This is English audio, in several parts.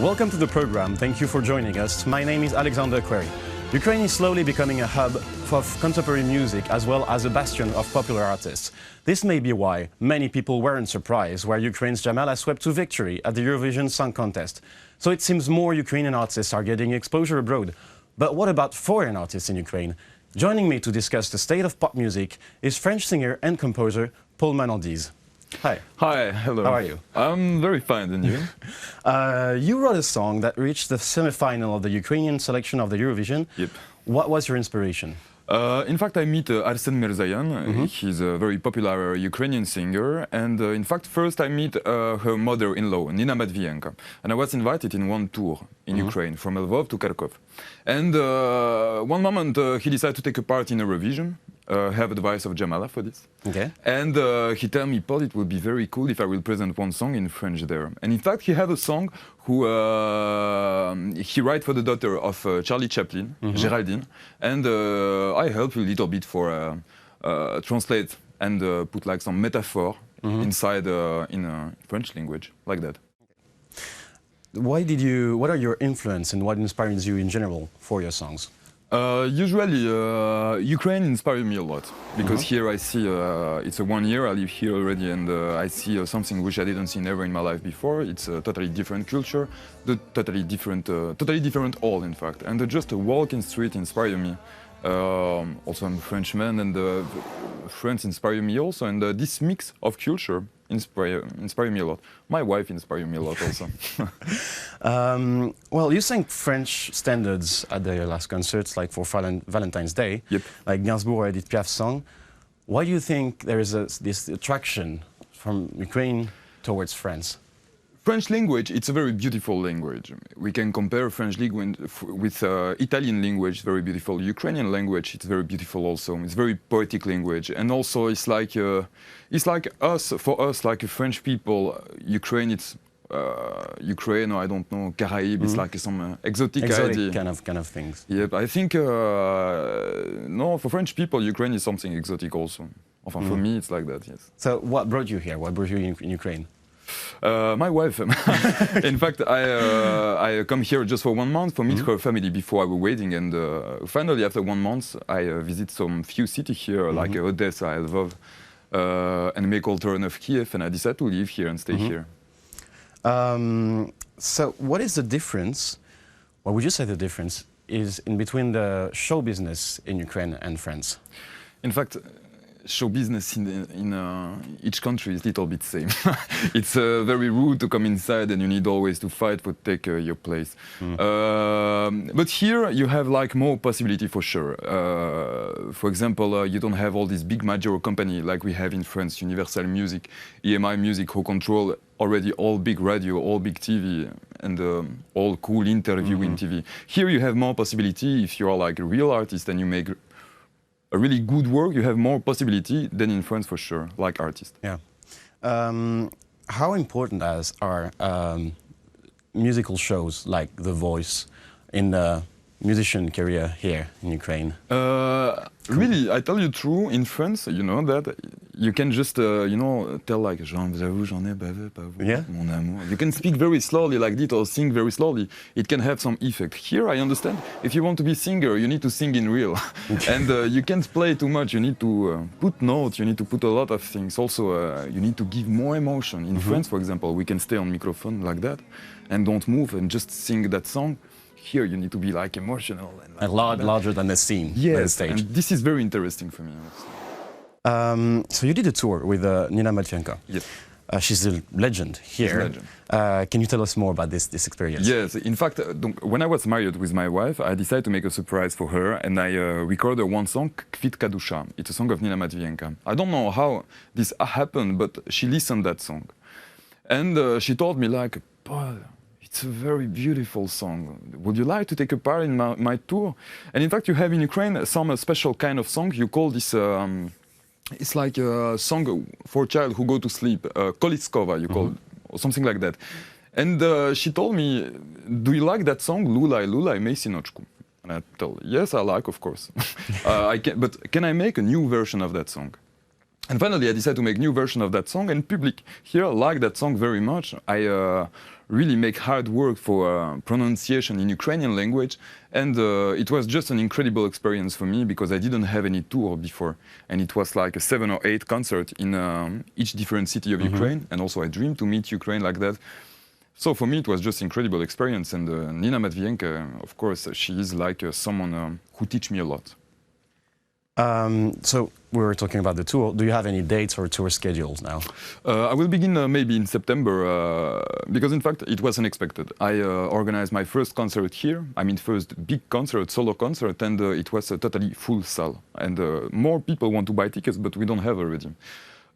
Welcome to the program. Thank you for joining us. My name is Alexander Query. Ukraine is slowly becoming a hub of contemporary music as well as a bastion of popular artists. This may be why many people weren't surprised where Ukraine's Jamala swept to victory at the Eurovision Song Contest. So it seems more Ukrainian artists are getting exposure abroad. But what about foreign artists in Ukraine? Joining me to discuss the state of pop music is French singer and composer Paul Manandise. Hi. Hi, hello. How are you? I'm very fine, and you? You wrote a song that reached the semi-final of the Ukrainian selection of the Eurovision. Yep. What was your inspiration? In fact, I meet Arsen Mirzayan. He's a very popular Ukrainian singer. And in fact, first I meet her mother-in-law, Nina Matvienko. And I was invited in one tour in Ukraine, from Lvov to Kharkov. And one moment he decided to take a part in Eurovision. Have advice of Jamala for this. Okay. And he told me, Paul, it would be very cool if I will present one song in French there. And in fact, he had a song who he wrote for the daughter of Charlie Chaplin, Geraldine. And I helped a little bit for translate and put like some metaphor inside in French language, like that. What are your influence and what inspires you in general for your songs? Usually, Ukraine inspired me a lot because here I see it's a 1 year I live here already, and I see something which I didn't see never in my life before. It's a totally different culture, totally different all in fact, and just a walk in street inspired me. Also, I'm a Frenchman, and France inspired me also, and this mix of culture inspired me a lot. My wife inspired me a lot also. Well, you sang French standards at the last concerts, like for Valentine's Day, like Gainsbourg or Edith Piaf's song. Why do you think there is this attraction from Ukraine towards France? French language, it's a very beautiful language. We can compare French language with Italian language, very beautiful. Ukrainian language, it's very beautiful also. It's very poetic language, and also it's like us, for us, like French people. Ukraine, it's Ukraine, or I don't know, Caraïbes. It's like some exotic idea. kind of things. Yep, I think no, for French people, Ukraine is something exotic also. For me, it's like that. Yes. So, what brought you here? What brought you in Ukraine? My wife. In fact, I come here just for 1 month to meet her family before I was waiting, and finally, after 1 month, I visit some few cities here, like Odessa, Lvov, and make turn of Kiev, and I decided to live here and stay here. So, what is the difference? What would you say the difference is in between the show business in Ukraine and France? In fact, show business in each country is a little bit same. It's very rude to come inside, and you need always to fight to take your place. But here you have like more possibility for sure. For example, you don't have all these big major company like we have in France, Universal Music, EMI Music, who control already all big radio, all big TV, and all cool interview in TV. Here you have more possibility. If you are like a real artist and you make a really good work, you have more possibility than in France for sure, like artists. Yeah. How important are musical shows like The Voice in the musician career here in Ukraine? Really, I tell you true, in France, you know that you can just, tell like, j'en ai bavé, pas vous, mon amour. You can speak very slowly like this or sing very slowly. It can have some effect. Here, I understand, if you want to be singer, you need to sing in real. And you can't play too much. You need to put notes, you need to put a lot of things. Also, you need to give more emotion. In France, for example, we can stay on microphone like that and don't move and just sing that song. Here you need to be like emotional and like larger than the scene, yes, the stage. And this is very interesting for me. So you did a tour with Nina Matvienko. Yes. She's a legend here. She's a legend. Can you tell us more about this experience? Yes, in fact, when I was married with my wife, I decided to make a surprise for her, and I recorded one song, Kvit Kadusha. It's a song of Nina Matvienko. I don't know how this happened, but she listened that song. And she told me like, Paul, it's a very beautiful song. Would you like to take a part in my tour? And in fact, you have in Ukraine some special kind of song. You call this, it's like a song for a child who go to sleep, Kolitskova, you call it, or something like that. And she told me, do you like that song, Lulaj, Lulaj, mej synočku? And I told her, yes, I like, of course. But can I make a new version of that song? And finally, I decided to make a new version of that song, and public here like that song very much. I really make hard work for pronunciation in Ukrainian language, and it was just an incredible experience for me because I didn't have any tour before, and it was like a 7 or 8 concerts in each different city of Ukraine, and also I dreamed to meet Ukraine like that. So for me, it was just incredible experience, and Nina Matvienko, of course, she is like someone who teach me a lot. So we were talking about the tour. Do you have any dates or tour schedules now? I will begin maybe in September, because in fact it was unexpected. I organized my first concert here. I mean, first big concert, solo concert, and it was a totally full salle. And more people want to buy tickets, but we don't have already.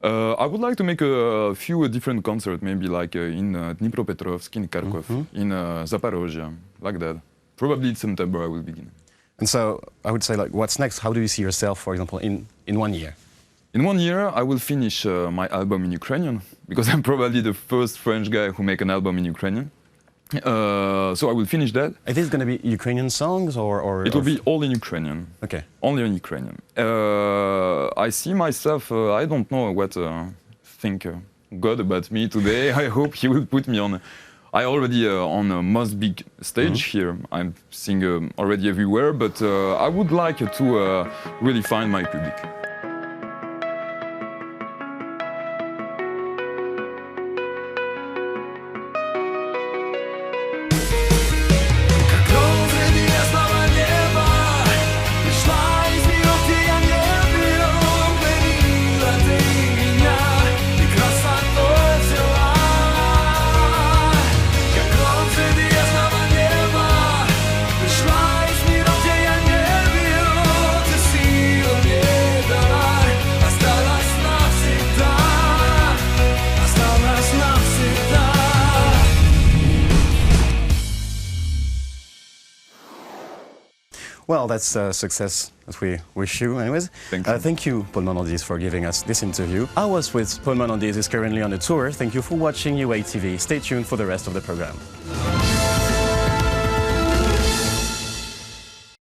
I would like to make a few different concerts, maybe like in Dnipropetrovsk, in Kharkov, in Zaporozhye, like that. Probably in September I will begin. And so I would say, like, what's next? How do you see yourself, for example, in 1 year? In 1 year, I will finish my album in Ukrainian, because I'm probably the first French guy who make an album in Ukrainian. So I will finish that. Is this going to be Ukrainian songs or It will be all in Ukrainian. Okay. Only in Ukrainian. I see myself, I don't know what think God about me today. I hope he will put me on. I already on a most big stage here. I'm singing already everywhere, but I would like to really find my public. Well, that's a success that we wish you anyways. Thank you. Thank you, Paul Manandise, for giving us this interview. I was with Paul Manandise, who's currently on a tour. Thank you for watching UA TV. Stay tuned for the rest of the program.